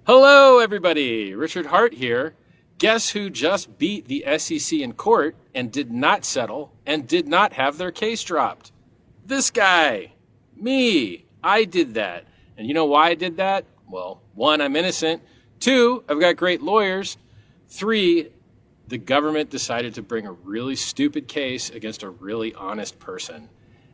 Hello, everybody. Richard Hart here. Guess who just beat the SEC in court and did not settle and did not have their case dropped? This guy. Me. I did that. And you know why I did that? Well, one, I'm innocent. Two, I've got great lawyers. Three, the government decided to bring a really stupid case against a really honest person.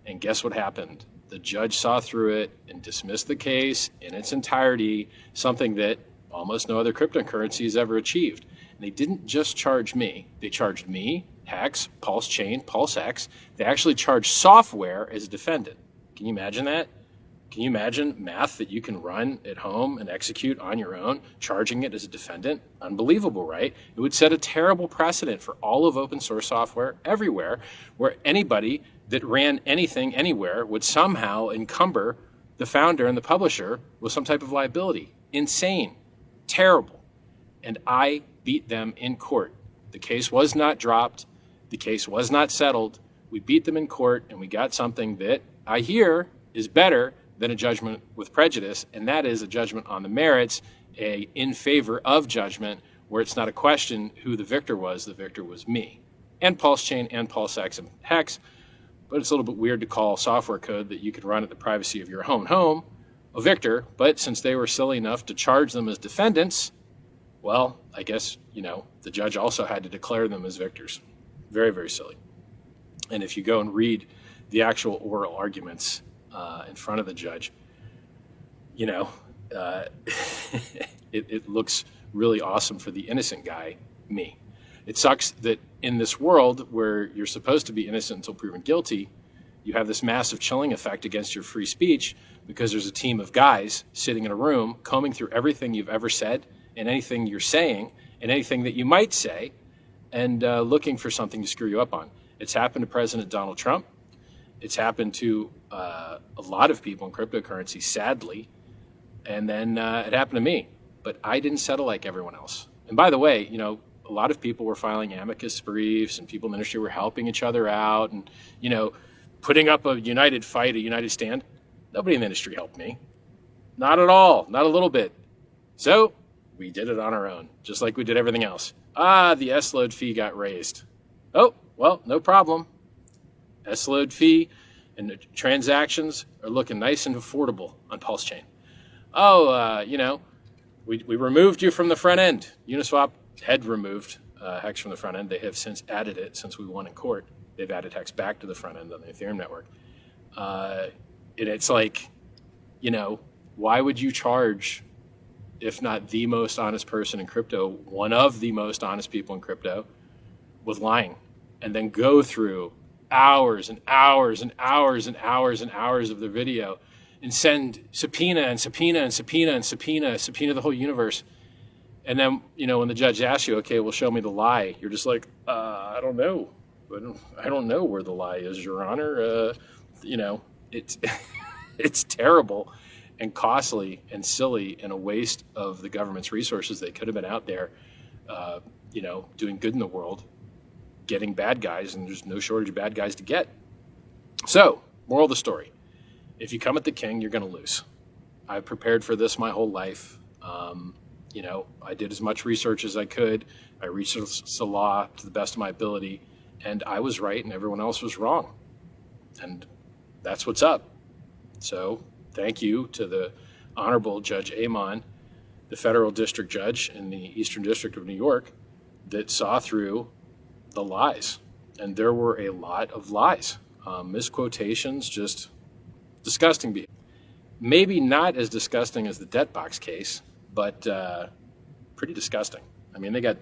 And guess what happened? The judge saw through it and dismissed the case in its entirety, something that almost no other cryptocurrency has ever achieved. And they didn't just charge me. They charged me, Hex, Pulse Chain, Pulse X. They actually charged software as a defendant. Can you imagine that? Can you imagine math that you can run at home and execute on your own, charging it as a defendant? Unbelievable, right? It would set a terrible precedent for all of open source software everywhere, where anybody that ran anything anywhere would somehow encumber the founder and the publisher with some type of liability. Insane. Terrible. And I beat them in court. The case was not dropped. The case was not settled. We beat them in court, and we got something that I hear is better than a judgment with prejudice, and that is a judgment on the merits, a in favor of judgment, where it's not a question who the victor was. The victor was me, and Pulse Chain, and Pulse X, and Hex. But it's a little bit weird to call software code that you could run at the privacy of your own home a victor. But since they were silly enough to charge them as defendants, well, I guess, the judge also had to declare them as victors. Very, very silly. And if you go and read the actual oral arguments in front of the judge, it looks really awesome for the innocent guy, me. It sucks that in this world where you're supposed to be innocent until proven guilty, you have this massive chilling effect against your free speech because there's a team of guys sitting in a room combing through everything you've ever said and anything you're saying and anything that you might say and looking for something to screw you up on. It's happened to President Donald Trump. It's happened to a lot of people in cryptocurrency, sadly. And then it happened to me. But I didn't settle like everyone else. And by the way, a lot of people were filing amicus briefs and people in the industry were helping each other out and, putting up a united fight, a united stand. Nobody in the industry helped me. Not at all. Not a little bit. So we did it on our own, just like we did everything else. The S-load fee got raised. Oh, well, no problem. S-load fee and the transactions are looking nice and affordable on Pulse Chain. We removed you from the front end. Uniswap had removed Hex from the front end. They have since added it since we won in court. They've added Hex back to the front end on the Ethereum network. And it's like, why would you charge, if not the most honest person in crypto, one of the most honest people in crypto, with lying, and then go through hours and hours and hours and hours and hours of the video and send subpoena and subpoena and subpoena and subpoena the whole universe. And then, when the judge asks you, okay, well, show me the lie, you're just like, I don't know. I don't know where the lie is, Your Honor. It's it's terrible and costly and silly and a waste of the government's resources. They could have been out there, doing good in the world, getting bad guys, and there's no shortage of bad guys to get. So, moral of the story. If you come at the king, you're going to lose. I've prepared for this my whole life. I did as much research as I could. I researched the law to the best of my ability, and I was right and everyone else was wrong. And that's what's up. So thank you to the Honorable Judge Amon, the federal district judge in the Eastern District of New York, that saw through the lies. And there were a lot of lies, misquotations, just disgusting behavior. Maybe not as disgusting as the debt box case, but pretty disgusting. I mean, they got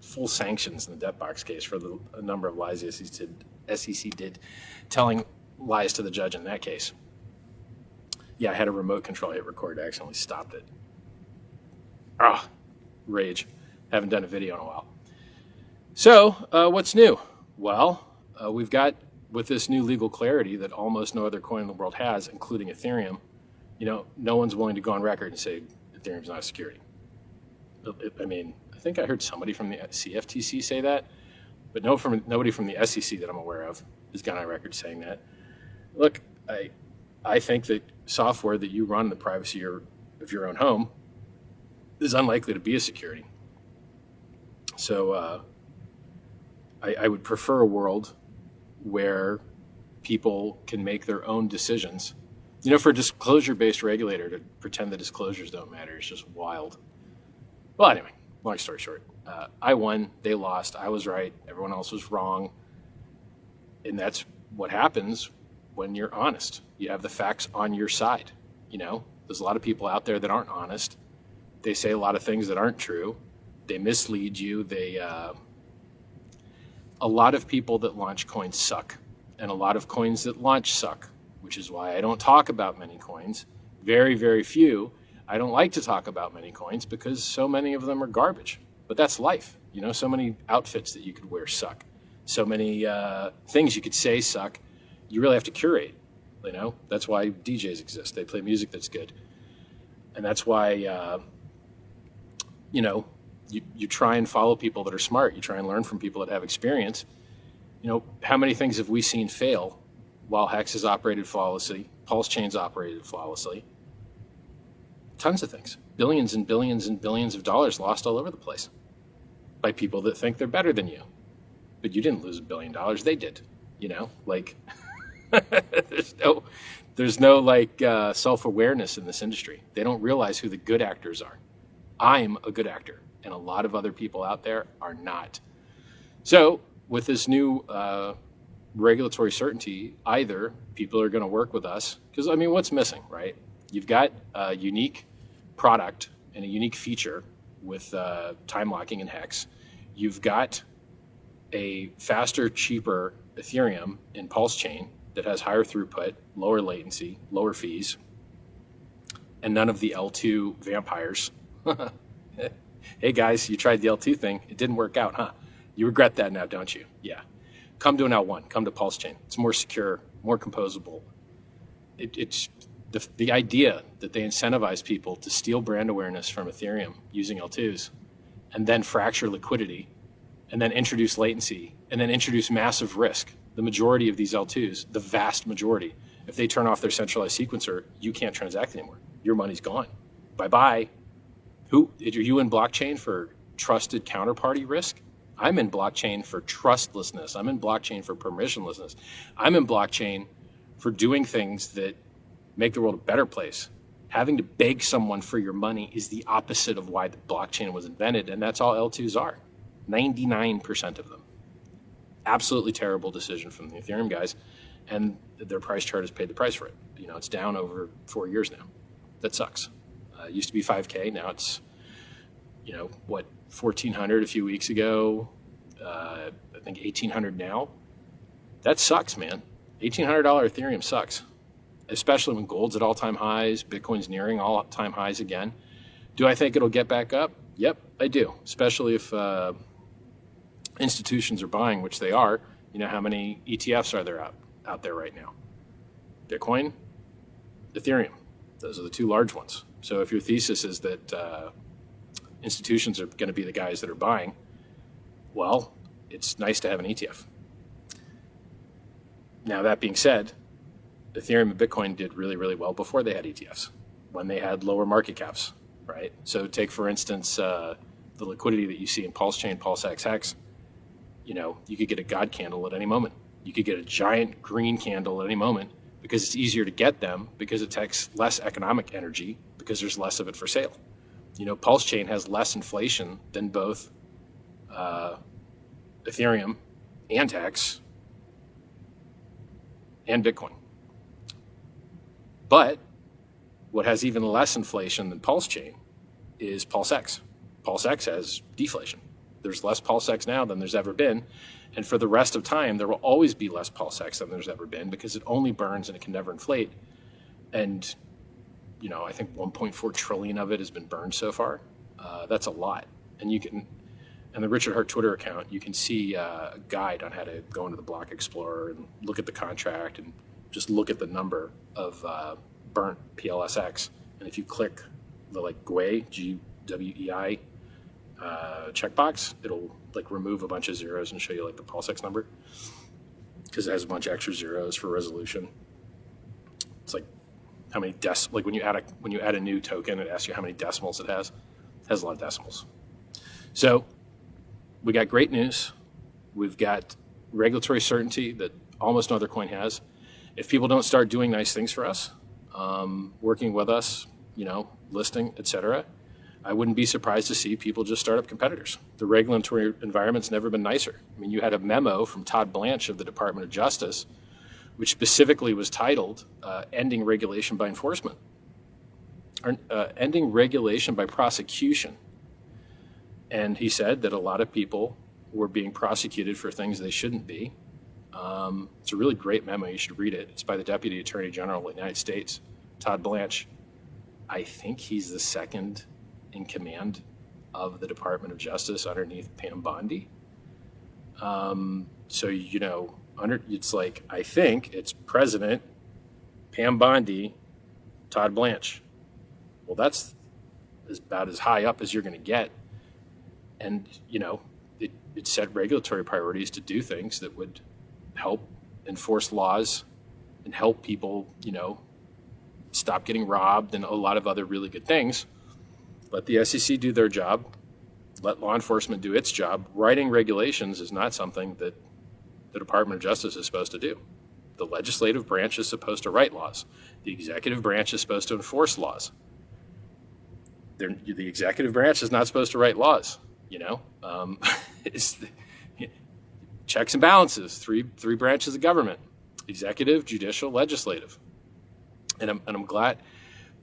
full sanctions in the debt box case for a number of lies the SEC did, telling lies to the judge in that case. Yeah, I had a remote control hit record. I accidentally stopped it. Rage. Haven't done a video in a while. So, what's new? Well, we've got, with this new legal clarity that almost no other coin in the world has, including Ethereum, no one's willing to go on record and say Ethereum's not a security. I think I heard somebody from the CFTC say that, but nobody from the SEC that I'm aware of has gone on record saying that. Look, I think that software that you run in the privacy of your own home is unlikely to be a security. So I would prefer a world where people can make their own decisions. You know, for a disclosure-based regulator to pretend the disclosures don't matter is just wild. Well, anyway, long story short, I won, they lost, I was right, everyone else was wrong. And that's what happens when you're honest. You have the facts on your side. You know, there's a lot of people out there that aren't honest. They say a lot of things that aren't true. They mislead you. A lot of people that launch coins suck, and a lot of coins that launch suck, which is why I don't talk about many coins. Very, very few. I don't like to talk about many coins because so many of them are garbage. But that's life. You know, so many outfits that you could wear suck. So many things you could say suck. You really have to curate. You know, that's why DJs exist. They play music that's good. And that's why, you know, you try and follow people that are smart. You try and learn from people that have experience. You know, how many things have we seen fail while Hex has operated flawlessly, Pulse Chain's operated flawlessly? Tons of things. Billions and billions and billions of dollars lost all over the place by people that think they're better than you. But you didn't lose $1 billion. They did. You know, like there's no like self-awareness in this industry. They don't realize who the good actors are. I'm a good actor, and a lot of other people out there are not. So with this new regulatory certainty, either people are going to work with us, because I mean, what's missing, right? You've got a unique product and a unique feature with time locking and Hex. You've got a faster, cheaper Ethereum in Pulse Chain that has higher throughput, lower latency, lower fees, and none of the L2 vampires. Hey guys, you tried the L2 thing. It didn't work out, huh? You regret that now, don't you? Yeah. Come to an L1. Come to Pulse Chain. It's more secure, more composable. It's the idea that they incentivize people to steal brand awareness from Ethereum using L2s and then fracture liquidity and then introduce latency and then introduce massive risk. The majority of these L2s, the vast majority, if they turn off their centralized sequencer, you can't transact anymore. Your money's gone. Bye-bye. Are you in blockchain for trusted counterparty risk? I'm in blockchain for trustlessness. I'm in blockchain for permissionlessness. I'm in blockchain for doing things that make the world a better place. Having to beg someone for your money is the opposite of why the blockchain was invented, and that's all L2s are. 99% of them. Absolutely terrible decision from the Ethereum guys, and their price chart has paid the price for it. You know, it's down over 4 years now. That sucks. It used to be 5K. Now it's, you know, what, 1,400 a few weeks ago. I think 1,800 now. That sucks, man. $1,800 Ethereum sucks, especially when gold's at all-time highs, Bitcoin's nearing all-time highs again. Do I think it'll get back up? Yep, I do, especially if institutions are buying, which they are. You know, how many ETFs are there out there right now? Bitcoin, Ethereum. Those are the two large ones. So if your thesis is that institutions are going to be the guys that are buying, well, it's nice to have an ETF. Now, that being said, Ethereum and Bitcoin did really, really well before they had ETFs, when they had lower market caps, right? So take, for instance, the liquidity that you see in Pulse Chain, Pulse X Hex. You know, you could get a God candle at any moment. You could get a giant green candle at any moment because it's easier to get them, because it takes less economic energy, because there's less of it for sale. You know, Pulse Chain has less inflation than both Ethereum and Hex and Bitcoin. But what has even less inflation than Pulse Chain is Pulse X. Pulse X has deflation. There's less Pulse X now than there's ever been. And for the rest of time, there will always be less Pulse X than there's ever been, because it only burns and it can never inflate. And, you know, I think 1.4 trillion of it has been burned so far. That's a lot. And you can, and the Richard Hart Twitter account, you can see a guide on how to go into the Block Explorer and look at the contract and just look at the number of burnt PLSX. And if you click the like GWEI, G-W-E-I checkbox, it'll like remove a bunch of zeros and show you like the PulseX number, because it has a bunch of extra zeros for resolution. It's like how many like when you add a new token, it asks you how many decimals it has. has a lot of decimals. So we got great news. We've got regulatory certainty that almost no other coin has. If people don't start doing nice things for us, working with us, listing, etc., I wouldn't be surprised to see people just start up competitors. The regulatory environment's never been nicer. I mean, you had a memo from Todd Blanche of the Department of Justice, which specifically was titled Ending Regulation by Enforcement, or Ending Regulation by Prosecution. And he said that a lot of people were being prosecuted for things they shouldn't be. It's a really great memo. You should read it. It's by the Deputy Attorney General of the United States, Todd Blanche. I think he's the second in command of the Department of Justice underneath Pam Bondi. It's like, I think it's President, Pam Bondi, Todd Blanche. Well, that's about as high up as you're going to get. And, it set regulatory priorities to do things that would help enforce laws and help people, stop getting robbed and a lot of other really good things. Let the SEC do their job. Let law enforcement do its job. Writing regulations is not something that the Department of Justice is supposed to do. The legislative branch is supposed to write laws. The executive branch is supposed to enforce laws. The executive branch is not supposed to write laws. It's checks and balances, three branches of government: executive, judicial, legislative. And I'm glad.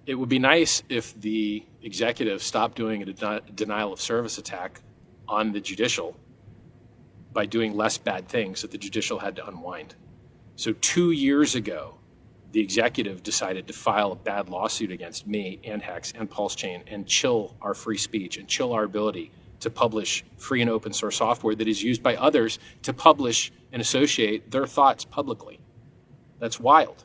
It would be nice if the executive stopped doing a denial of service attack on the judicial by doing less bad things that the judicial had to unwind. So 2 years ago, the executive decided to file a bad lawsuit against me and Hex and Pulse Chain and chill our free speech and chill our ability to publish free and open source software that is used by others to publish and associate their thoughts publicly. That's wild.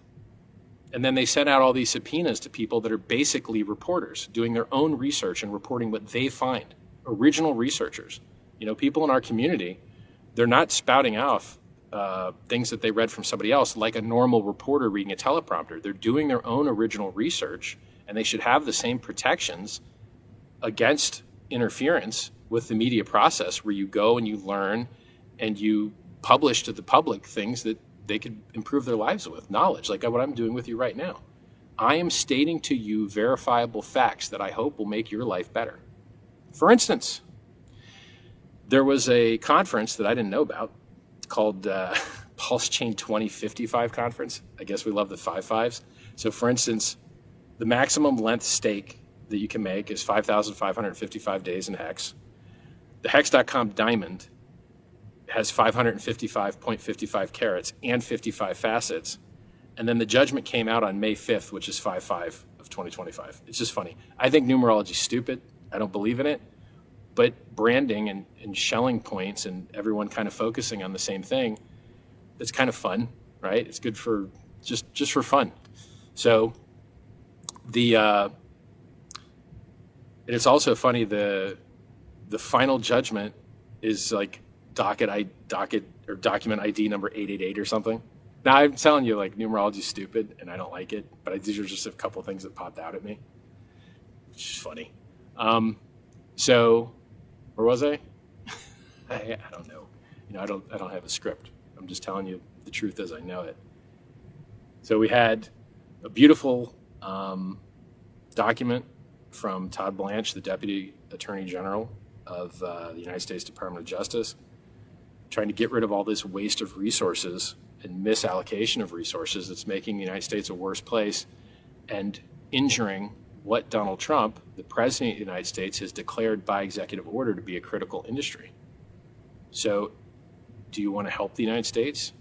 And then they sent out all these subpoenas to people that are basically reporters doing their own research and reporting what they find. Original researchers. People in our community, they're not spouting off things that they read from somebody else like a normal reporter reading a teleprompter. They're doing their own original research, and they should have the same protections against interference with the media process, where you go and you learn and you publish to the public things that they could improve their lives with, knowledge, like what I'm doing with you right now. I am stating to you verifiable facts that I hope will make your life better. For instance, there was a conference that I didn't know about called Pulse Chain 2055 conference. I guess we love the 5.5s. So for instance, the maximum length stake that you can make is 5,555 days in Hex. The Hex.com diamond has 555.55 carats and 55 facets. And then the judgment came out on May 5th, which is 5/5 of 2025. It's just funny. I think numerology is stupid. I don't believe in it. But branding and shelling points and everyone kind of focusing on the same thing, it's kind of fun, right? It's good for just for fun. So and it's also funny, the final judgment is like document ID number 888 or something. Now I'm telling you, like, numerology is stupid and I don't like it, but these are just a couple of things that popped out at me. It's just funny. So where was I? I don't know. I don't have a script. I'm just telling you the truth as I know it. So we had a beautiful document from Todd Blanche, the Deputy Attorney General of the United States Department of Justice, trying to get rid of all this waste of resources and misallocation of resources that's making the United States a worse place and injuring what Donald Trump, the President of the United States, has declared by executive order to be a critical industry. So do you want to help the United States?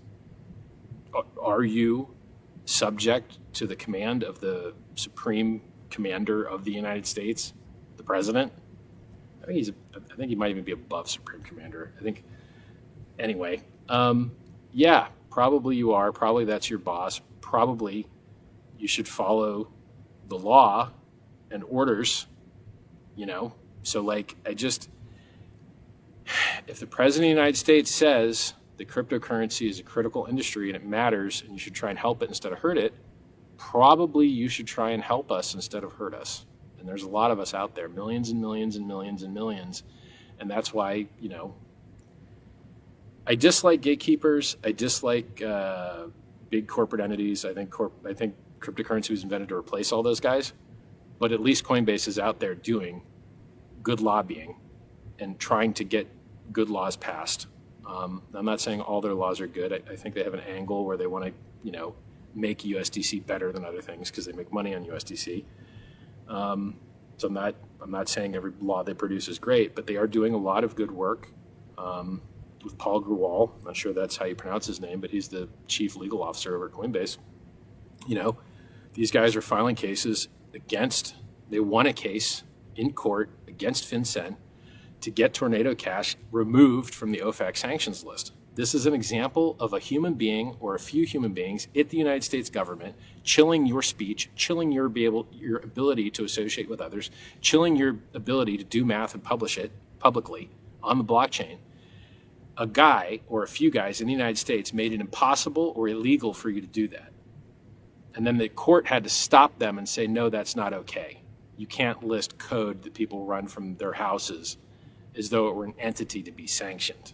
Are you subject to the command of the Supreme Commander of the United States, the President? I think he might even be above Supreme Commander. Anyway, yeah, probably you are. Probably that's your boss. Probably you should follow the law and orders, So if the President of the United States says that cryptocurrency is a critical industry and it matters and you should try and help it instead of hurt it, probably you should try and help us instead of hurt us. And there's a lot of us out there, millions and millions and millions and millions. And that's why, I dislike gatekeepers. I dislike big corporate entities. I think cryptocurrency was invented to replace all those guys. But at least Coinbase is out there doing good lobbying and trying to get good laws passed. I'm not saying all their laws are good. I think they have an angle where they want to, make USDC better than other things because they make money on USDC. So I'm not saying every law they produce is great, but they are doing a lot of good work. With Paul Grewal, I'm not sure that's how you pronounce his name, but he's the chief legal officer over Coinbase. These guys are filing cases they won a case in court against FinCEN to get Tornado Cash removed from the OFAC sanctions list. This is an example of a human being or a few human beings at the United States government chilling your speech, chilling your ability to associate with others, chilling your ability to do math and publish it publicly on the blockchain. A guy or a few guys in the United States made it impossible or illegal for you to do that. And then the court had to stop them and say, no, that's not okay. You can't list code that people run from their houses as though it were an entity to be sanctioned.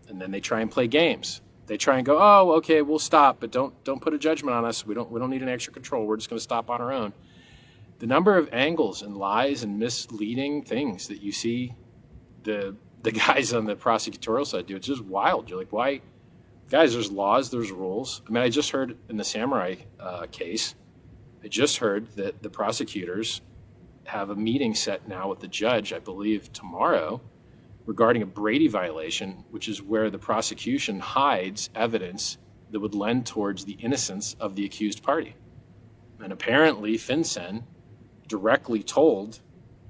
And then they try and play games. They try and go, oh, okay, we'll stop, but don't put a judgment on us. We don't need an extra control. We're just going to stop on our own. The number of angles and lies and misleading things that you see the guys on the prosecutorial side do, it's just wild. You're like, why? Guys, there's laws, there's rules. I mean, I just heard in the Samurai case, I just heard that the prosecutors have a meeting set now with the judge, I believe tomorrow, regarding a Brady violation, which is where the prosecution hides evidence that would lend towards the innocence of the accused party. And apparently FinCEN directly told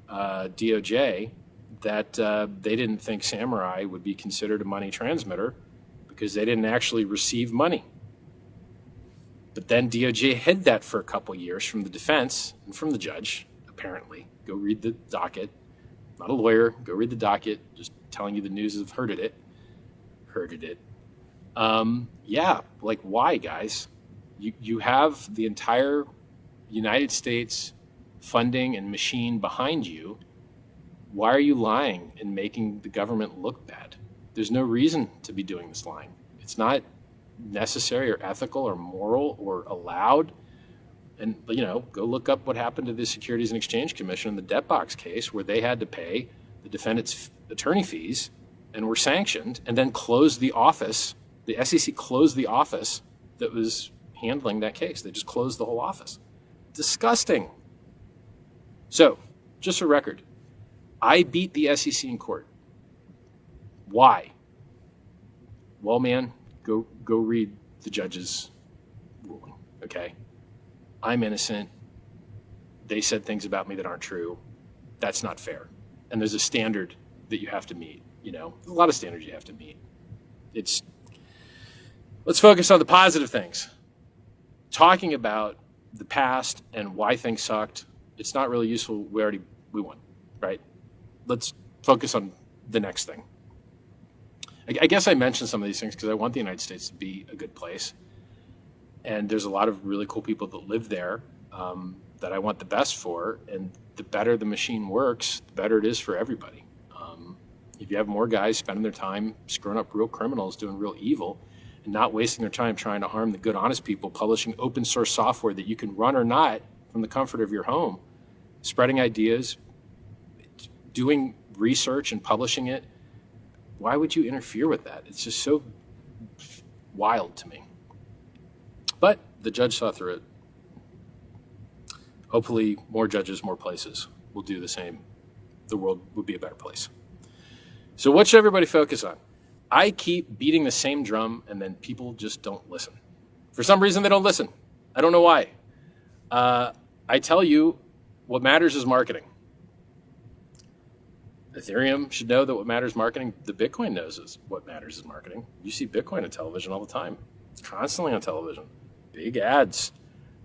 DOJ that they didn't think Samurai would be considered a money transmitter because they didn't actually receive money. But then DOJ hid that for a couple years from the defense and from the judge, apparently. Go read the docket. Not a lawyer. Go read the docket. Just telling you the news of hearded it. Yeah, like why, guys? You have the entire United States funding and machine behind you. Why are you lying and making the government look bad? There's no reason to be doing this lying. It's not necessary or ethical or moral or allowed. And, go look up what happened to the Securities and Exchange Commission in the debt box case where they had to pay the defendant's attorney fees and were sanctioned and then closed the office. The SEC closed the office that was handling that case. They just closed the whole office. Disgusting. So, just for record, I beat the SEC in court. Why? Well, man, go read the judge's ruling, okay? I'm innocent. They said things about me that aren't true. That's not fair. And there's a standard that you have to meet, a lot of standards you have to meet. Let's focus on the positive things. Talking about the past and why things sucked, it's not really useful. We won, right? Let's focus on the next thing. I guess I mentioned some of these things because I want the United States to be a good place. And there's a lot of really cool people that live there that I want the best for. And the better the machine works, the better it is for everybody. If you have more guys spending their time screwing up real criminals, doing real evil, and not wasting their time trying to harm the good, honest people, publishing open source software that you can run or not from the comfort of your home, spreading ideas, doing research and publishing it, why would you interfere with that? It's just so wild to me. But the judge saw through it. Hopefully more judges, more places will do the same. The world would be a better place. So what should everybody focus on? I keep beating the same drum and then people just don't listen. For some reason, they don't listen. I don't know why. I tell you, what matters is marketing. Ethereum should know that what matters is marketing. The Bitcoin knows is what matters is marketing. You see Bitcoin on television all the time. It's constantly on television. Big ads.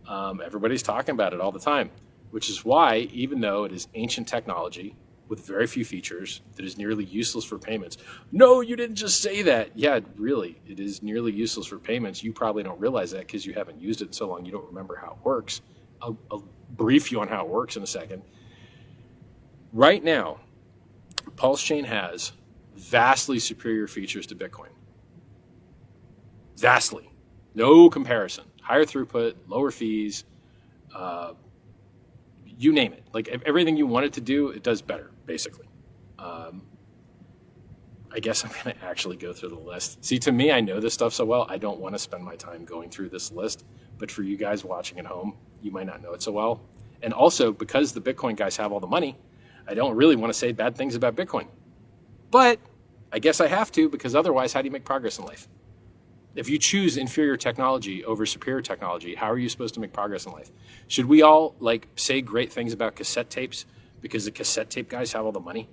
Everybody's talking about it all the time, which is why, even though it is ancient technology with very few features that is nearly useless for payments. No, you didn't just say that. Yeah, really, it is nearly useless for payments. You probably don't realize that because you haven't used it in so long. You don't remember how it works. I'll brief you on how it works in a second. Right now, Pulse Chain has vastly superior features to Bitcoin. Vastly. No comparison. Higher throughput, lower fees, you name it. Like everything you want it to do, it does better, basically. I guess I'm going to actually go through the list. See, to me, I know this stuff so well, I don't want to spend my time going through this list. But for you guys watching at home, you might not know it so well. And also, because the Bitcoin guys have all the money, I don't really want to say bad things about Bitcoin. But I guess I have to, because otherwise, how do you make progress in life? If you choose inferior technology over superior technology, how are you supposed to make progress in life? Should we all say great things about cassette tapes because the cassette tape guys have all the money?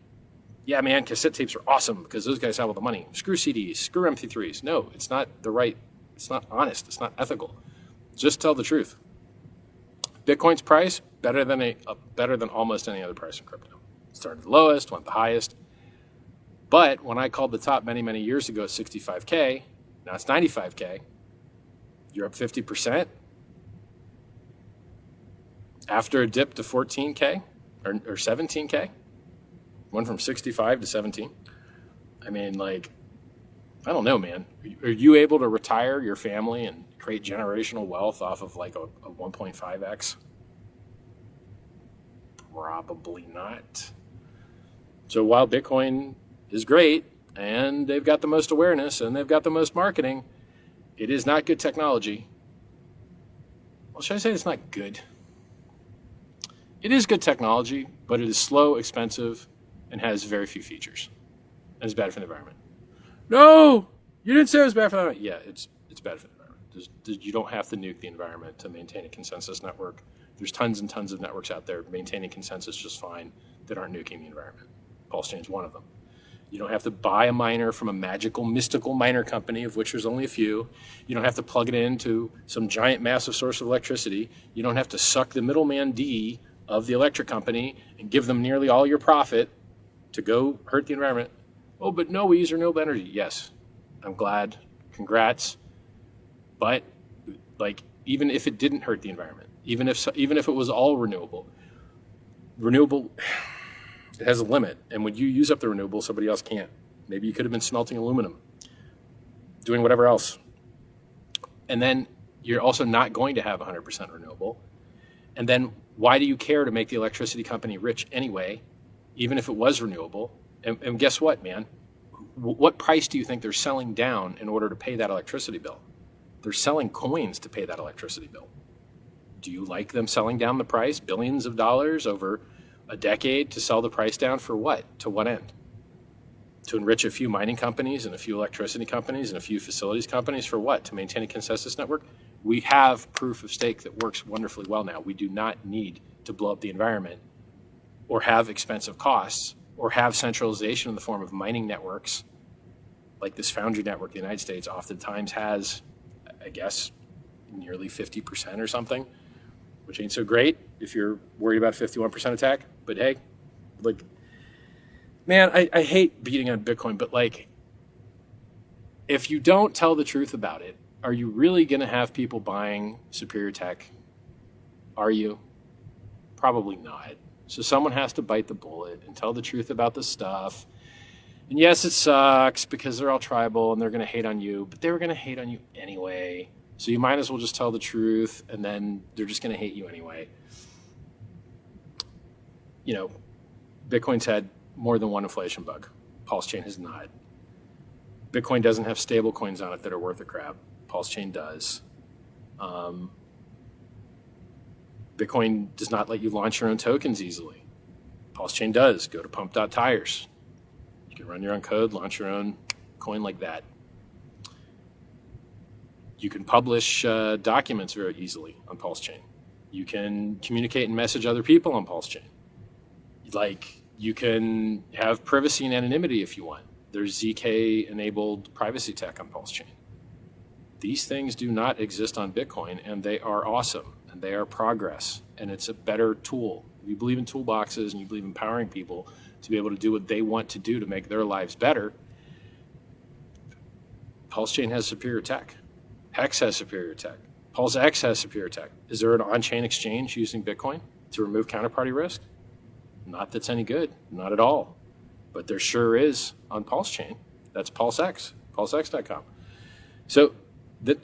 Yeah, man, cassette tapes are awesome because those guys have all the money. Screw CDs, screw MP3s. No, it's not it's not honest, it's not ethical. Just tell the truth. Bitcoin's price, better than almost any other price in crypto. It started the lowest, went the highest. But when I called the top many, many years ago at 65K, now it's 95K, you're up 50%. After a dip to 14K or 17K, went from 65 to 17. I mean, I don't know, man. Are you able to retire your family and create generational wealth off of a 1.5x? Probably not. So while Bitcoin is great and they've got the most awareness and they've got the most marketing, it is not good technology. Well, should I say it's not good? It is good technology, but it is slow, expensive, and has very few features. And it's bad for the environment. No, you didn't say it was bad for the environment. Yeah, it's bad for the environment. You don't have to nuke the environment to maintain a consensus network. There's tons and tons of networks out there maintaining consensus just fine that aren't nuking the environment. Pulse Chain's one of them. You don't have to buy a miner from a magical, mystical miner company, of which there's only a few. You don't have to plug it into some giant, massive source of electricity. You don't have to suck the middleman D of the electric company and give them nearly all your profit to go hurt the environment. Oh, but no, we use renewable energy. Yes, I'm glad. Congrats. But even if it didn't hurt the environment, even if it was all renewable, it has a limit. And when you use up the renewable, somebody else can't. Maybe you could have been smelting aluminum, doing whatever else. And then you're also not going to have 100% renewable. And then why do you care to make the electricity company rich anyway, even if it was renewable? And guess what, man? What price do you think they're selling down in order to pay that electricity bill? They're selling coins to pay that electricity bill. Do you like them selling down the price, billions of dollars over a decade, to sell the price down for what? To what end? To enrich a few mining companies and a few electricity companies and a few facilities companies for what? To maintain a consensus network? We have proof of stake that works wonderfully well now. We do not need to blow up the environment or have expensive costs or have centralization in the form of mining networks like this Foundry network the United States oftentimes has, I guess, nearly 50% or something, which ain't so great if you're worried about 51% attack. But hey, man, I hate beating on Bitcoin, but if you don't tell the truth about it, are you really going to have people buying superior tech? Are you? Probably not. So someone has to bite the bullet and tell the truth about the stuff. And yes, it sucks because they're all tribal and they're going to hate on you, but they were going to hate on you anyway. So you might as well just tell the truth, and then they're just going to hate you anyway. You know, Bitcoin's had more than one inflation bug. Pulse Chain has not. Bitcoin doesn't have stable coins on it that are worth a crap. Pulse Chain does. Bitcoin does not let you launch your own tokens easily. Pulse Chain does. Go to pump.tires. You can run your own code, launch your own coin like that. You can publish documents very easily on Pulse Chain. You can communicate and message other people on Pulse Chain. You can have privacy and anonymity if you want. There's ZK-enabled privacy tech on Pulse Chain. These things do not exist on Bitcoin, and they are awesome, and they are progress, and it's a better tool. If you believe in toolboxes and you believe in empowering people to be able to do what they want to do to make their lives better, Pulse Chain has superior tech. Hex has superior tech. Pulse X has superior tech. Is there an on-chain exchange using Bitcoin to remove counterparty risk? Not that's any good, not at all. But there sure is on Pulse Chain. That's PulseX, pulsex.com. So,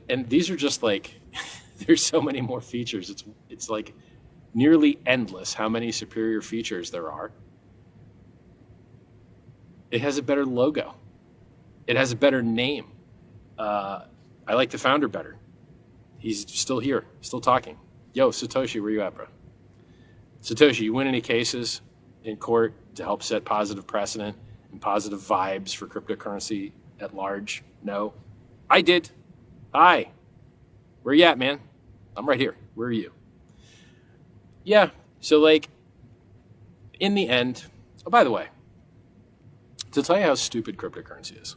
and these are just like, there's so many more features. It's like nearly endless how many superior features there are. It has a better logo. It has a better name. I like the founder better. He's still here, still talking. Yo, Satoshi, where you at, bro? Satoshi, you win any cases in court to help set positive precedent and positive vibes for cryptocurrency at large? No. I did. Hi. Where you at, man? I'm right here. Where are you? Yeah. So, like, in the end, oh, by the way, to tell you how stupid cryptocurrency is,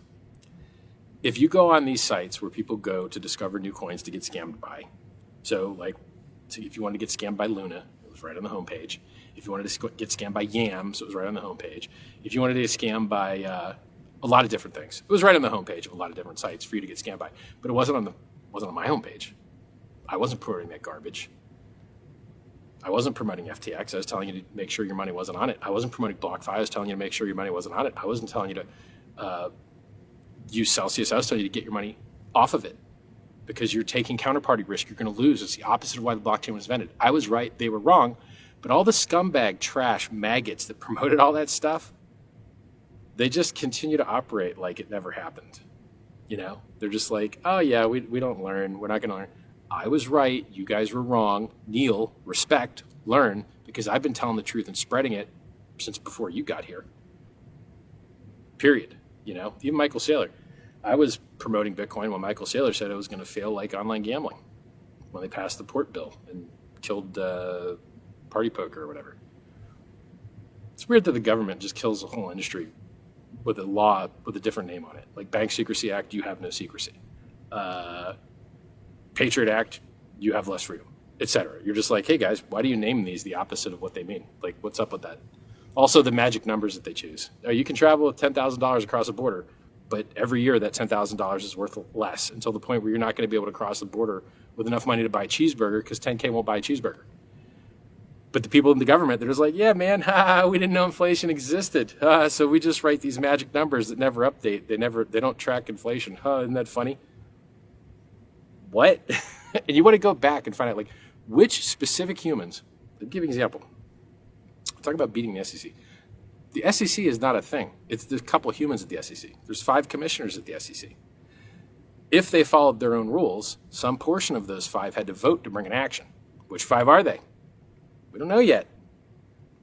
if you go on these sites where people go to discover new coins to get scammed by, so like, if you wanted to get scammed by Luna, it was right on the homepage. If you wanted to get scammed by Yams, it was right on the homepage. If you wanted to get scammed by a lot of different things, it was right on the homepage of a lot of different sites for you to get scammed by. But it wasn't on my homepage. I wasn't promoting that garbage. I wasn't promoting FTX. I was telling you to make sure your money wasn't on it. I wasn't promoting BlockFi. I was telling you to make sure your money wasn't on it. I wasn't telling you to use Celsius. I was telling you to get your money off of it because you're taking counterparty risk. You're going to lose. It's the opposite of why the blockchain was invented. I was right. They were wrong. But all the scumbag trash maggots that promoted all that stuff, they just continue to operate like it never happened. You know, they're just like, oh yeah, we don't learn. We're not going to learn. I was right. You guys were wrong. Kneel, respect, learn, because I've been telling the truth and spreading it since before you got here. Period. You know, even Michael Saylor. I was promoting Bitcoin when Michael Saylor said it was going to fail like online gambling when they passed the port bill and killed party poker or whatever. It's weird that the government just kills the whole industry with a law with a different name on it. Like Bank Secrecy Act, you have no secrecy. Patriot Act, you have less freedom, etc. You're just like, hey guys, why do you name these the opposite of what they mean? Like, what's up with that? Also, the magic numbers that they choose. You can travel with $10,000 across the border, but every year that $10,000 is worth less until the point where you're not going to be able to cross the border with enough money to buy a cheeseburger because 10K won't buy a cheeseburger. But the people in the government, they're just like, yeah, man, we didn't know inflation existed. So we just write these magic numbers that never update. They don't track inflation. Isn't that funny? What? And you want to go back and find out, like, which specific humans, I'll give you an example. Talk about beating the SEC. The SEC is not a thing. There's a couple of humans at the SEC. There's 5 commissioners at the SEC. If they followed their own rules, some portion of those 5 had to vote to bring an action. Which 5 are they? We don't know yet.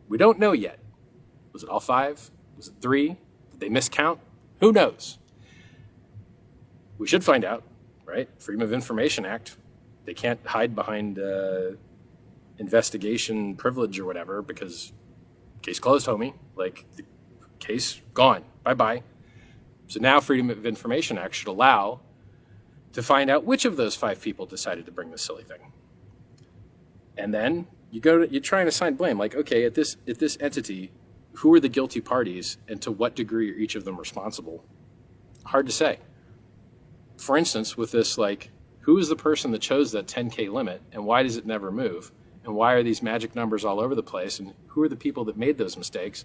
We don't know yet. Was it all 5? Was it 3? Did they miscount? Who knows? We should find out, right? Freedom of Information Act. They can't hide behind investigation privilege or whatever because case closed, homie. Like, the case gone. Bye-bye. So now Freedom of Information Act should allow to find out which of those 5 people decided to bring this silly thing. And then you're trying to assign blame. Like, okay, at this entity, who are the guilty parties and to what degree are each of them responsible? Hard to say. For instance, with this, like, who is the person that chose that 10K limit and why does it never move? And why are these magic numbers all over the place? And who are the people that made those mistakes?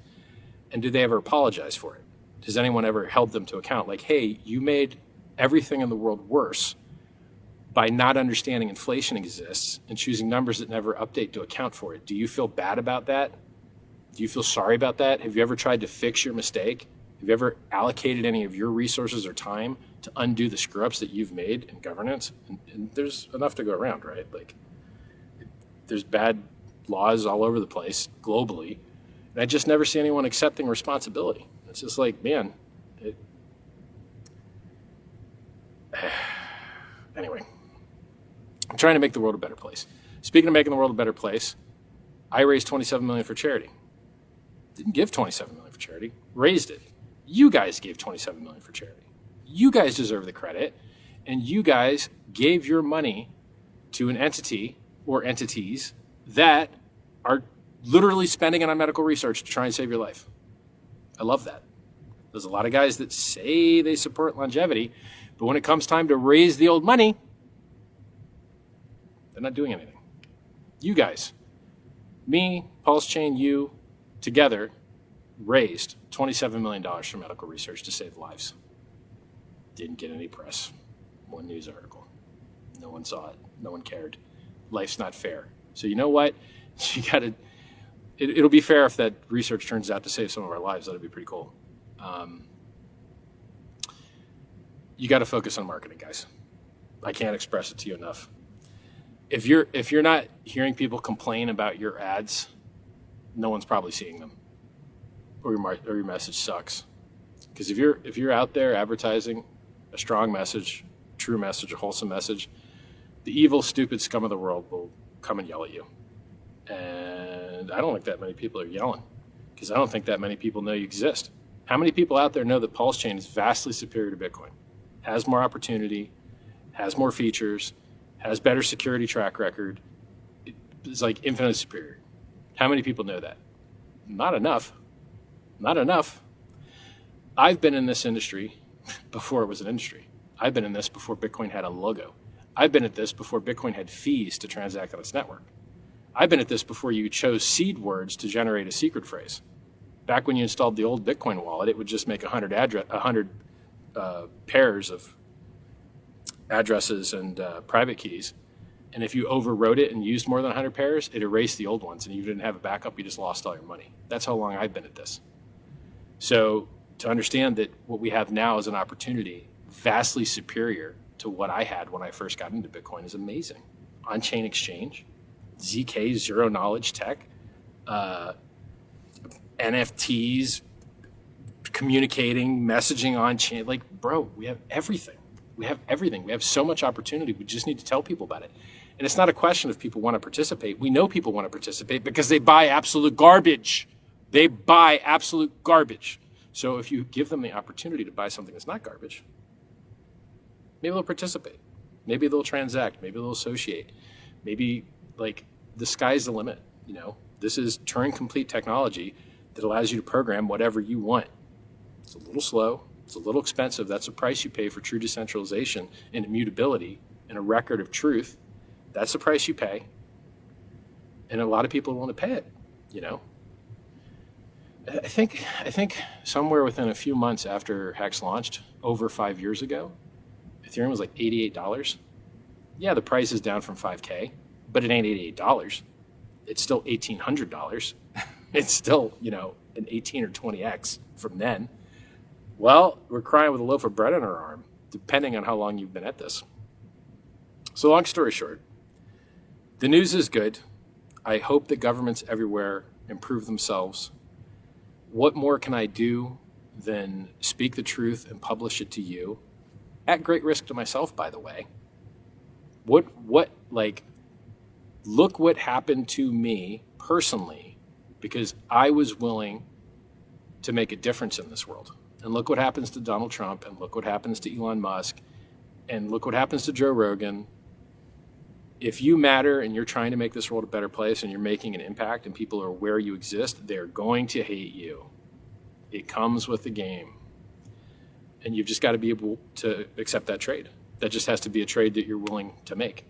And do they ever apologize for it? Has anyone ever held them to account? Like, hey, you made everything in the world worse by not understanding inflation exists and choosing numbers that never update to account for it. Do you feel bad about that? Do you feel sorry about that? Have you ever tried to fix your mistake? Have you ever allocated any of your resources or time to undo the screw-ups that you've made in governance? And there's enough to go around, right? Like, there's bad laws all over the place globally, and I just never see anyone accepting responsibility. It's just like, man, anyway, I'm trying to make the world a better place. Speaking of making the world a better place, I raised $27 million for charity. Didn't give $27 million for charity, raised it. You guys gave $27 million for charity. You guys deserve the credit, and you guys gave your money to an entity or entities that are literally spending it on medical research to try and save your life. I love that. There's a lot of guys that say they support longevity, but when it comes time to raise the old money, they're not doing anything. You guys, me, Pulse Chain, you, together raised $27 million for medical research to save lives. Didn't get any press. One news article. No one saw it. No one cared. Life's not fair. So you know what? You got to. It'll be fair if that research turns out to save some of our lives. That'd be pretty cool. You got to focus on marketing, guys. I can't express it to you enough. If you're not hearing people complain about your ads, no one's probably seeing them, or your message sucks. Because if you're out there advertising a strong message, true message, a wholesome message, the evil, stupid scum of the world will come and yell at you. And I don't think that many people are yelling, because I don't think that many people know you exist. How many people out there know that Pulse Chain is vastly superior to Bitcoin, has more opportunity, has more features, has better security track record? It's like infinitely superior. How many people know that? Not enough. Not enough. I've been in this industry before it was an industry. I've been in this before Bitcoin had a logo. I've been at this before Bitcoin had fees to transact on its network. I've been at this before you chose seed words to generate a secret phrase. Back when you installed the old Bitcoin wallet, it would just make 100 pairs of addresses and private keys. And if you overwrote it and used more than 100 pairs, it erased the old ones, and you didn't have a backup, you just lost all your money. That's how long I've been at this. So to understand that what we have now is an opportunity vastly superior to what I had when I first got into Bitcoin is amazing. On-chain exchange, ZK, zero knowledge tech, NFTs, communicating, messaging on chain. Like, bro, we have everything. We have everything. We have so much opportunity. We just need to tell people about it. And it's not a question of people want to participate. We know people want to participate because they buy absolute garbage. They buy absolute garbage. So if you give them the opportunity to buy something that's not garbage, maybe they'll participate. Maybe they'll transact. Maybe they'll associate. Maybe, like, the sky's the limit. You know, this is Turing-complete technology that allows you to program whatever you want. It's a little slow. It's a little expensive. That's the price you pay for true decentralization and immutability and a record of truth. That's the price you pay. And a lot of people want to pay it, you know. I think somewhere within a few months after Hex launched, over 5 years ago, Ethereum was like $88. Yeah, the price is down from $5K, but it ain't $88. It's still $1,800. It's still, you know, an 18 or 20x from then. Well, we're crying with a loaf of bread in our arm, depending on how long you've been at this. So long story short, the news is good. I hope that governments everywhere improve themselves. What more can I do than speak the truth and publish it to you? At great risk to myself, by the way. Look what happened to me personally, because I was willing to make a difference in this world. And look what happens to Donald Trump, and look what happens to Elon Musk, and look what happens to Joe Rogan. If you matter and you're trying to make this world a better place and you're making an impact and people are aware you exist, they're going to hate you. It comes with the game. And you've just got to be able to accept that trade. That just has to be a trade that you're willing to make.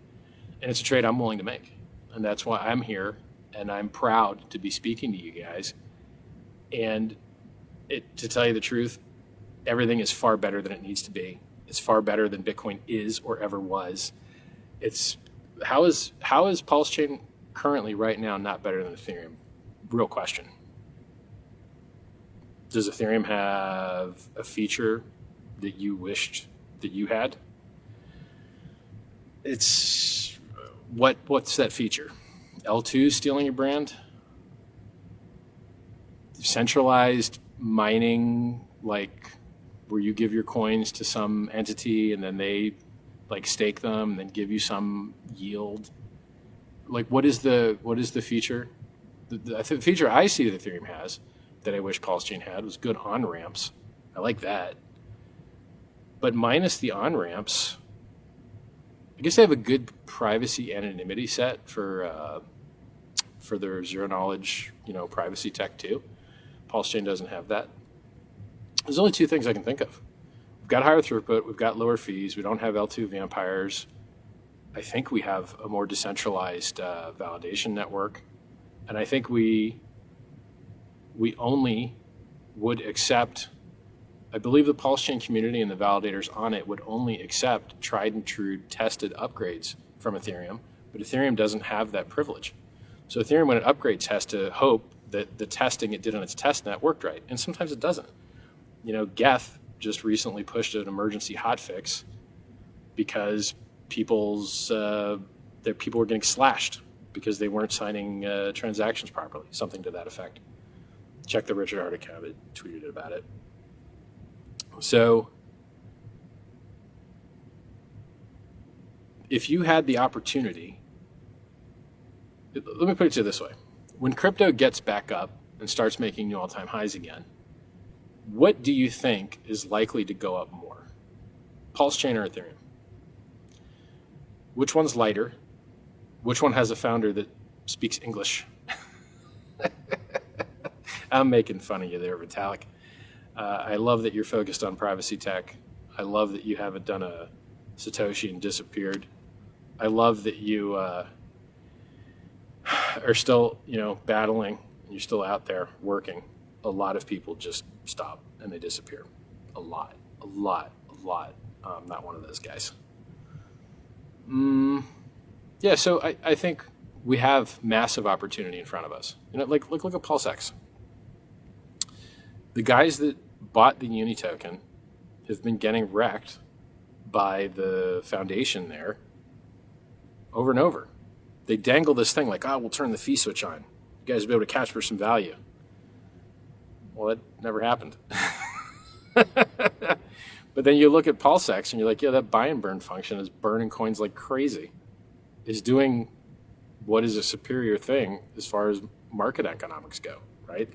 And it's a trade I'm willing to make. And that's why I'm here, and I'm proud to be speaking to you guys. And to tell you the truth, everything is far better than it needs to be. It's far better than Bitcoin is or ever was. How is Pulse Chain currently right now not better than Ethereum? Real question. Does Ethereum have a feature that you wished that you had? What's that feature? L2 stealing your brand? Centralized mining, like where you give your coins to some entity and then they like stake them and then give you some yield. Like what is the feature? The feature I see that Ethereum has that I wish Pulse Chain had was good on-ramps. I like that. But minus the on-ramps, I guess they have a good privacy anonymity set for their zero knowledge, privacy tech too. Pulse Chain doesn't have that. There's only two things I can think of. We've got higher throughput. We've got lower fees. We don't have L2 vampires. I think we have a more decentralized validation network. And I think we we only would accept, I believe the Pulse Chain community and the validators on it would only accept tried and true tested upgrades from Ethereum, but Ethereum doesn't have that privilege. So Ethereum, when it upgrades, has to hope that the testing it did on its testnet worked right, and sometimes it doesn't. Geth just recently pushed an emergency hotfix because people were getting slashed because they weren't signing transactions properly, something to that effect. Check the Richard Hart account; it tweeted about it. So, if you had the opportunity, let me put it to you this way: when crypto gets back up and starts making new all-time highs again, what do you think is likely to go up more? Pulse Chain or Ethereum? Which one's lighter? Which one has a founder that speaks English? I'm making fun of you there, Vitalik. I love that you're focused on privacy tech. I love that you haven't done a Satoshi and disappeared. I love that you are still, battling. And you're still out there working. A lot of people just stop and they disappear. A lot. I'm not one of those guys. Yeah, so I think we have massive opportunity in front of us. Look at PulseX. The guys that bought the Uni token have been getting wrecked by the foundation there over and over. They dangle this thing like, we'll turn the fee switch on. You guys will be able to catch for some value. Well, that never happened. But then you look at PulseX and you're like, yeah, that buy and burn function is burning coins like crazy. Is doing what is a superior thing as far as market economics go, right?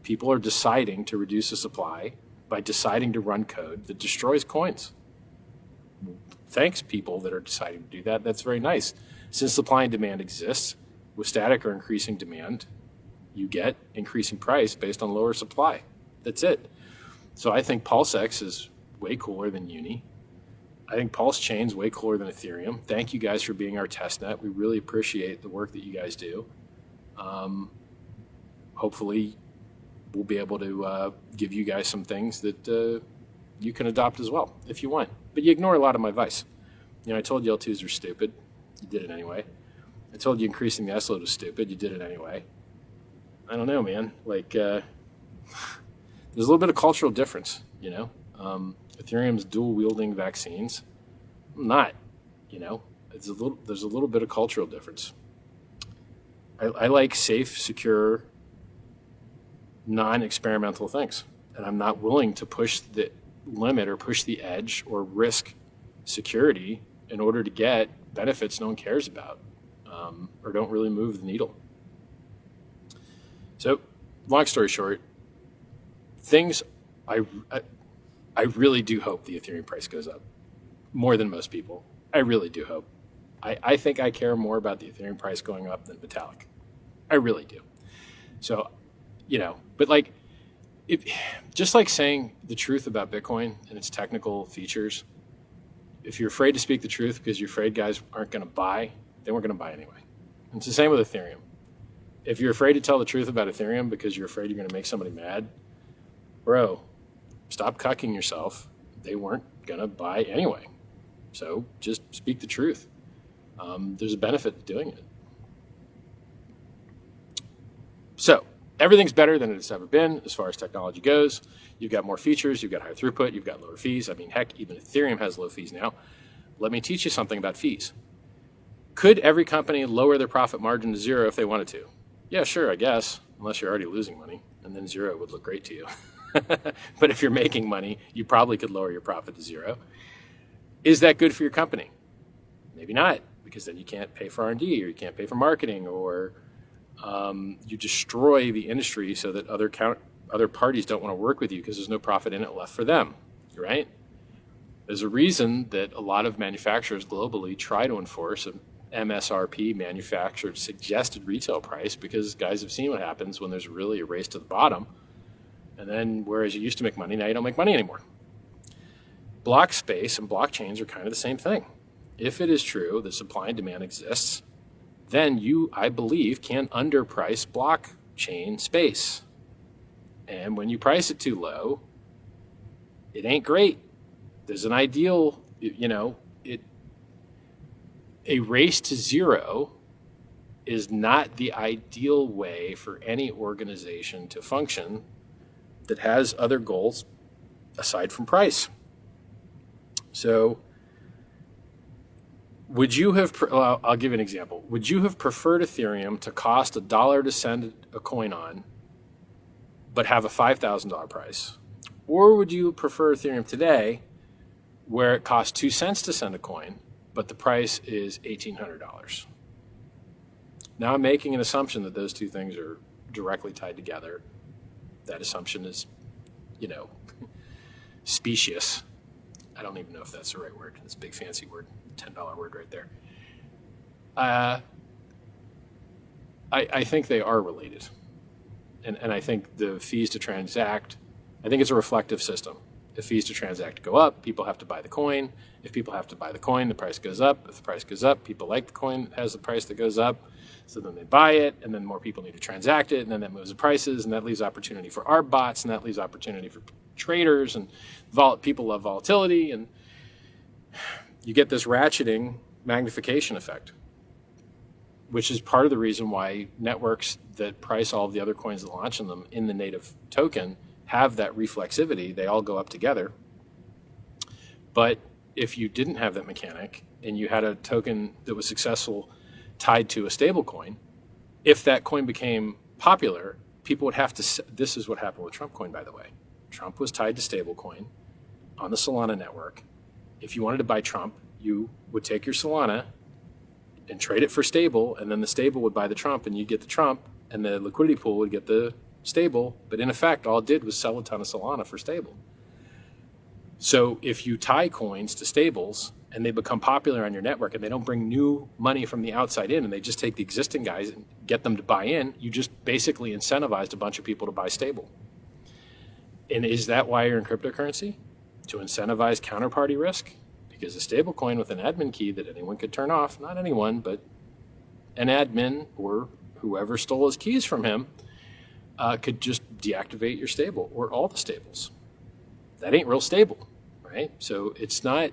People are deciding to reduce the supply by deciding to run code that destroys coins. Thanks, people that are deciding to do that. That's very nice. Since supply and demand exists, with static or increasing demand, you get increasing price based on lower supply. That's it. So I think PulseX is way cooler than Uni. I think Pulse Chain's way cooler than Ethereum. Thank you guys for being our testnet. We really appreciate the work that you guys do. Hopefully, we'll be able to give you guys some things that you can adopt as well if you want. But you ignore a lot of my advice. I told you L2s are stupid. You did it anyway. I told you increasing the S load was stupid. You did it anyway. I don't know, man. There's a little bit of cultural difference, Ethereum's dual wielding vaccines. I'm not, there's a little bit of cultural difference. I like safe, secure, non-experimental things. And I'm not willing to push the limit or push the edge or risk security in order to get benefits no one cares about or don't really move the needle. So, long story short, I really do hope the Ethereum price goes up more than most people. I really do hope. I think I care more about the Ethereum price going up than Vitalik. I really do. So, but just like saying the truth about Bitcoin and its technical features, if you're afraid to speak the truth because you're afraid guys aren't going to buy, they weren't going to buy anyway. And it's the same with Ethereum. If you're afraid to tell the truth about Ethereum because you're afraid you're going to make somebody mad, bro, stop cucking yourself. They weren't going to buy anyway. So just speak the truth. There's a benefit to doing it. So everything's better than it's ever been as far as technology goes. You've got more features. You've got higher throughput. You've got lower fees. Heck, even Ethereum has low fees now. Let me teach you something about fees. Could every company lower their profit margin to zero if they wanted to? Yeah, sure, I guess, unless you're already losing money, and then zero would look great to you. But if you're making money, you probably could lower your profit to zero. Is that good for your company? Maybe not, because then you can't pay for R&D, or you can't pay for marketing, or you destroy the industry so that other parties don't want to work with you because there's no profit in it left for them, right? There's a reason that a lot of manufacturers globally try to enforce an MSRP, manufactured suggested retail price, because guys have seen what happens when there's really a race to the bottom. And then, whereas you used to make money, now you don't make money anymore. Block space and blockchains are kind of the same thing. If it is true that supply and demand exists, then you, I believe, can underprice block chain space. And when you price it too low, it ain't great. There's an ideal, a race to zero is not the ideal way for any organization to function that has other goals aside from price. So would you have, I'll give you an example. Would you have preferred Ethereum to cost $1 to send a coin on, but have a $5,000 price? Or would you prefer Ethereum today, where it costs 2 cents to send a coin, but the price is $1,800? Now I'm making an assumption that those two things are directly tied together. That assumption is, specious. I don't even know if that's the right word. It's a big fancy word, $10 word right there. I think they are related. And I think the fees to transact, I think it's a reflective system. If fees to transact go up, people have to buy the coin. If people have to buy the coin, the price goes up. If the price goes up, people like the coin that has the price that goes up. So then they buy it, and then more people need to transact it, and then that moves the prices, and that leaves opportunity for ARB bots, and that leaves opportunity for traders, and people love volatility, and you get this ratcheting magnification effect, which is part of the reason why networks that price all of the other coins that launch in them in the native token have that reflexivity. They all go up together. But if you didn't have that mechanic and you had a token that was successful tied to a stable coin, if that coin became popular, people would have to, this is what happened with Trump coin, by the way. Trump was tied to stable coin on the Solana network. If you wanted to buy Trump, you would take your Solana and trade it for stable, and then the stable would buy the Trump, and you'd get the Trump, and the liquidity pool would get the stable. But in effect, all it did was sell a ton of Solana for stable. So if you tie coins to stables and they become popular on your network and they don't bring new money from the outside in, and they just take the existing guys and get them to buy in, you just basically incentivized a bunch of people to buy stable. And is that why you're in cryptocurrency? To incentivize counterparty risk? Because a stable coin with an admin key that anyone could turn off, not anyone, but an admin or whoever stole his keys from him, could just deactivate your stable or all the stables. That ain't real stable, right? So it's not,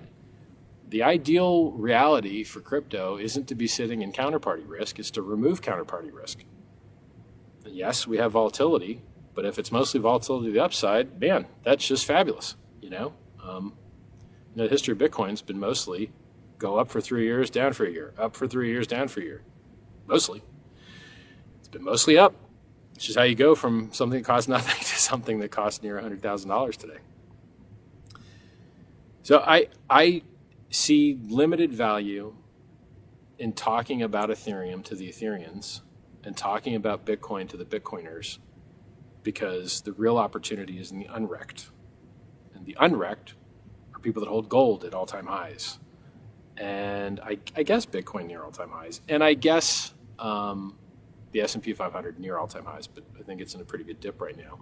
the ideal reality for crypto isn't to be sitting in counterparty risk, it's to remove counterparty risk. And yes, we have volatility, but if it's mostly volatility to the upside, man, that's just fabulous, the history of Bitcoin's been mostly go up for 3 years, down for a year, up for 3 years, down for a year. Mostly. It's been mostly up. It's just how you go from something that costs nothing to something that costs near $100,000 today. So I see limited value in talking about Ethereum to the Ethereans and talking about Bitcoin to the Bitcoiners, because the real opportunity is in the unwrecked. And the unwrecked are people that hold gold at all-time highs. And I guess Bitcoin near all-time highs. And I guess the S&P 500 near all-time highs, but I think it's in a pretty good dip right now.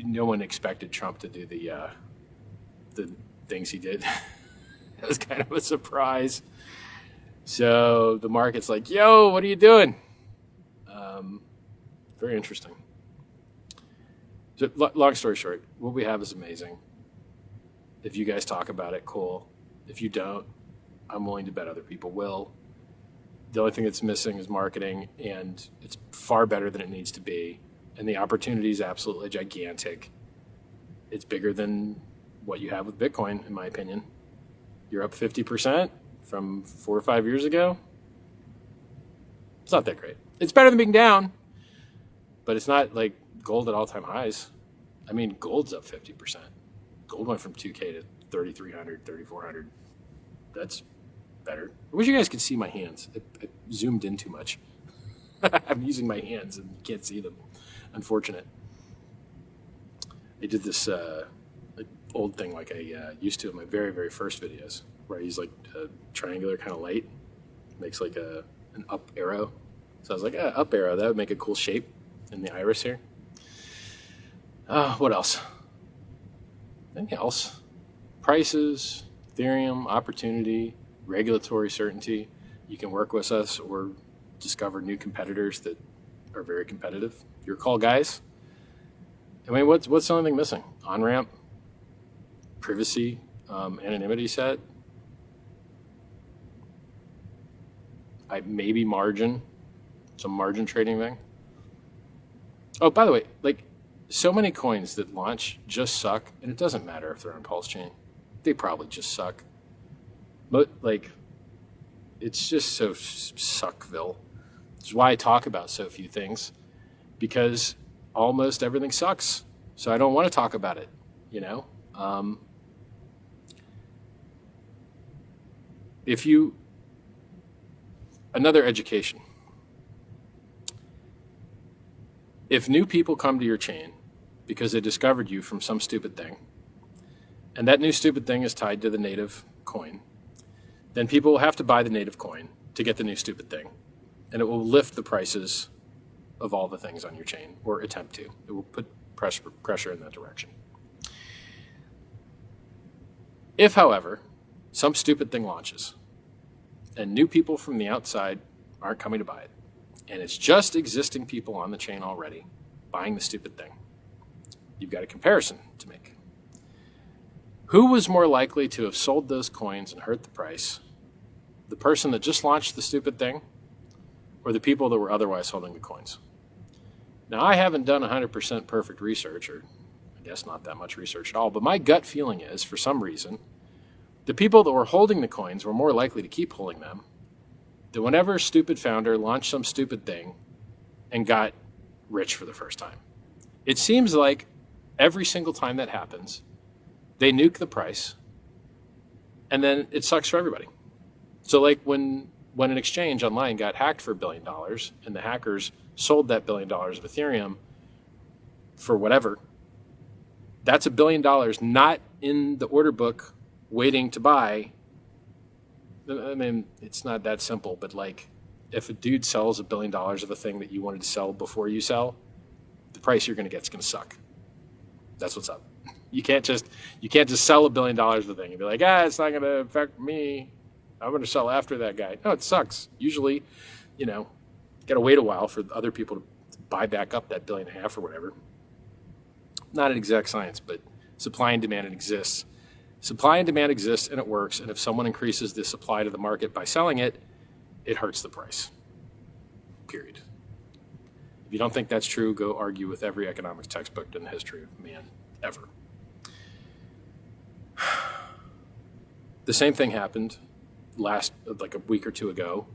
No one expected Trump to do the things he did. It was kind of a surprise. So the market's like, yo, what are you doing? Very interesting. So, long story short, what we have is amazing. If you guys talk about it, cool. If you don't, I'm willing to bet other people will. The only thing that's missing is marketing, and it's far better than it needs to be. And the opportunity is absolutely gigantic. It's bigger than what you have with Bitcoin, in my opinion. You're up 50% from 4 or 5 years ago. It's not that great. It's better than being down, but it's not like gold at all-time highs. I mean, gold's up 50%. Gold went from 2K to 3,300, 3,400. That's better. I wish you guys could see my hands. I zoomed in too much. I'm using my hands and you can't see them. Unfortunate. I did this old thing like I used to in my very, very first videos, where I use like a triangular kind of light. Makes like an up arrow. So I was like, up arrow, that would make a cool shape in the iris here. What else? Anything else? Prices, Ethereum, opportunity, regulatory certainty. You can work with us or discover new competitors that are very competitive. Your call, guys. I mean, what's the only thing missing? On-ramp, privacy, anonymity set. Maybe margin, some margin trading thing. Oh, by the way, like so many coins that launch just suck, and it doesn't matter if they're on Pulse Chain. They probably just suck. But like, it's just so suckville. Which is why I talk about so few things, because almost everything sucks. So I don't want to talk about it, you know? Another education. If new people come to your chain because they discovered you from some stupid thing, and that new stupid thing is tied to the native coin, then people will have to buy the native coin to get the new stupid thing. And it will lift the prices of all the things on your chain, or attempt to. It will put pressure in that direction. If, however, some stupid thing launches and new people from the outside aren't coming to buy it, and it's just existing people on the chain already buying the stupid thing, you've got a comparison to make. Who was more likely to have sold those coins and hurt the price? The person that just launched the stupid thing, or the people that were otherwise holding the coins? Now, I haven't done 100% perfect research, or I guess not that much research at all, but my gut feeling is, for some reason, the people that were holding the coins were more likely to keep holding them than whenever a stupid founder launched some stupid thing and got rich for the first time. It seems like every single time that happens, they nuke the price, and then it sucks for everybody. So like when an exchange online got hacked for $1 billion and the hackers sold that $1 billion of Ethereum for whatever, that's $1 billion not in the order book waiting to buy. I mean, it's not that simple, but like if a dude sells $1 billion of a thing that you wanted to sell before you sell, the price you're going to get is going to suck. That's what's up. You can't just sell $1 billion of a thing and be like, it's not going to affect me. I'm going to sell after that guy. No, it sucks. Usually, got to wait a while for other people to buy back up that $1.5 billion or whatever. Not an exact science, but supply and demand exists. Supply and demand exists, and it works. And if someone increases the supply to the market by selling it, it hurts the price. Period. If you don't think that's true, go argue with every economics textbook in the history of man ever. The same thing happened like a week or two ago,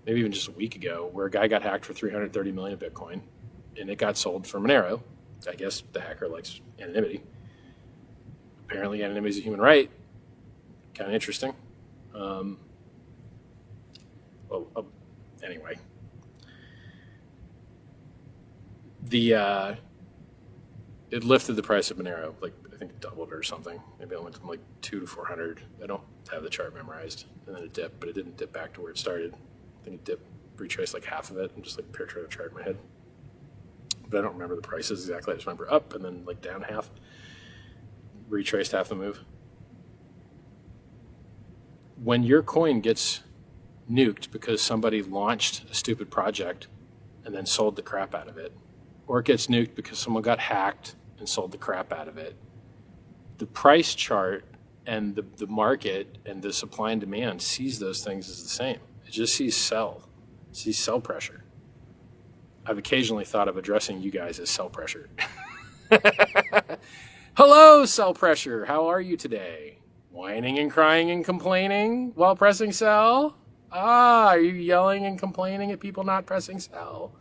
maybe even just a week ago, where a guy got hacked for 330 million Bitcoin, and it got sold for Monero. I guess the hacker likes anonymity. Apparently, anonymity is a human right. Kind of interesting. Anyway, it lifted the price of Monero, like I think it doubled or something. Maybe it went from like 200 to 400. I don't have the chart memorized. And then it dipped, but it didn't dip back to where it started. I think it dipped, retraced like half of it, and just like picture the chart in my head. But I don't remember the prices exactly. I just remember up and then like down half. Retraced half the move. When your coin gets nuked because somebody launched a stupid project and then sold the crap out of it, or it gets nuked because someone got hacked and sold the crap out of it, the price chart and the market and the supply and demand sees those things as the same. It just sees sell pressure. I've occasionally thought of addressing you guys as sell pressure. Hello, sell pressure. How are you today? Whining and crying and complaining while pressing sell? Are you yelling and complaining at people not pressing sell?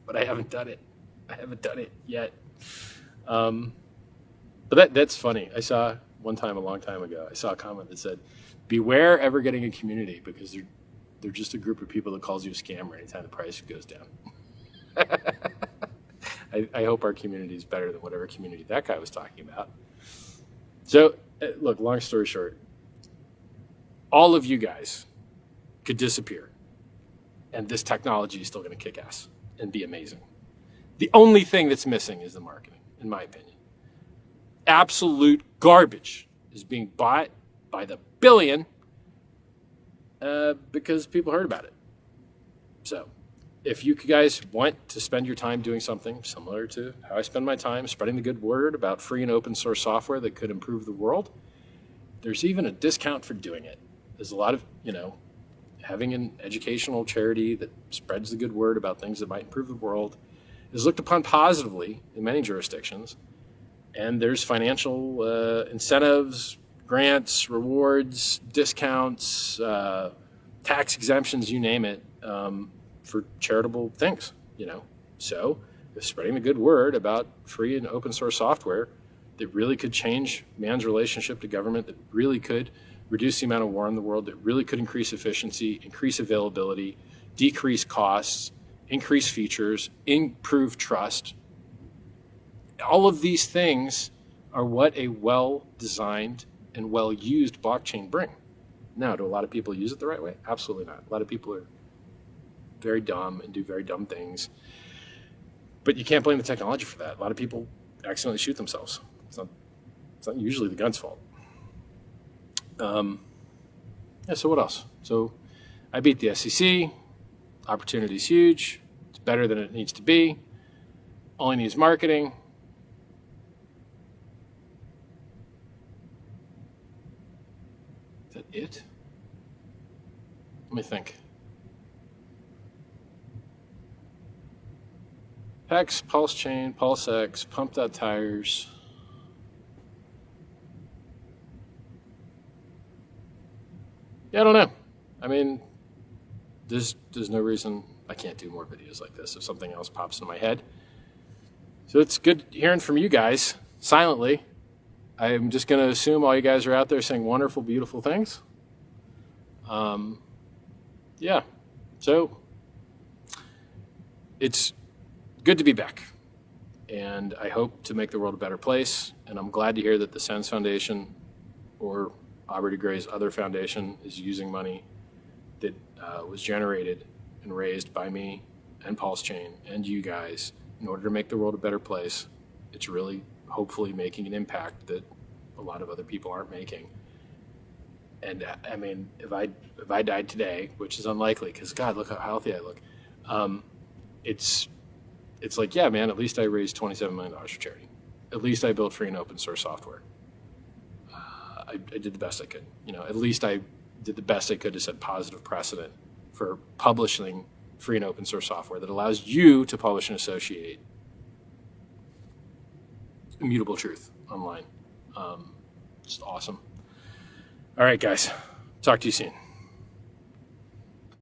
But I haven't done it. I haven't done it yet. But that's funny. I saw one time a long time ago, I saw a comment that said, beware ever getting a community because they're just a group of people that calls you a scammer anytime the price goes down. I hope our community is better than whatever community that guy was talking about. So, look, long story short, all of you guys could disappear, and this technology is still going to kick ass and be amazing. The only thing that's missing is the marketing, in my opinion. Absolute garbage is being bought by the billion because people heard about it. So if you guys want to spend your time doing something similar to how I spend my time spreading the good word about free and open source software that could improve the world, there's even a discount for doing it. There's a lot of, having an educational charity that spreads the good word about things that might improve the world is looked upon positively in many jurisdictions. And there's financial incentives, grants, rewards, discounts, tax exemptions, you name it, for charitable things, So if spreading the good word about free and open source software that really could change man's relationship to government, that really could reduce the amount of war in the world, that really could increase efficiency, increase availability, decrease costs, increase features, improve trust. All of these things are what a well-designed and well-used blockchain bring. Now, do a lot of people use it the right way? Absolutely not. A lot of people are very dumb and do very dumb things. But you can't blame the technology for that. A lot of people accidentally shoot themselves. It's not usually the gun's fault. So what else? So I beat the SEC. Opportunity's huge. It's better than it needs to be. Only needs marketing. Is that it? Let me think. Hex, Pulse Chain, Pulse X, Pumped Out Tires. Yeah, I don't know. I mean, there's no reason I can't do more videos like this if something else pops into my head. So it's good hearing from you guys silently. I'm just going to assume all you guys are out there saying wonderful, beautiful things. Yeah. So it's good to be back. And I hope to make the world a better place. And I'm glad to hear that the Sens Foundation or Aubrey de Grey's other foundation is using money that was generated and raised by me and Pulse Chain and you guys in order to make the world a better place. It's really hopefully making an impact that a lot of other people aren't making. And I mean, if I died today, which is unlikely because God, look how healthy I look. It's like, yeah, man, at least I raised $27 million for charity. At least I built free and open source software. I did the best I could. At least I did the best I could to set positive precedent for publishing free and open source software that allows you to publish and associate immutable truth online. It's awesome. All right, guys. Talk to you soon.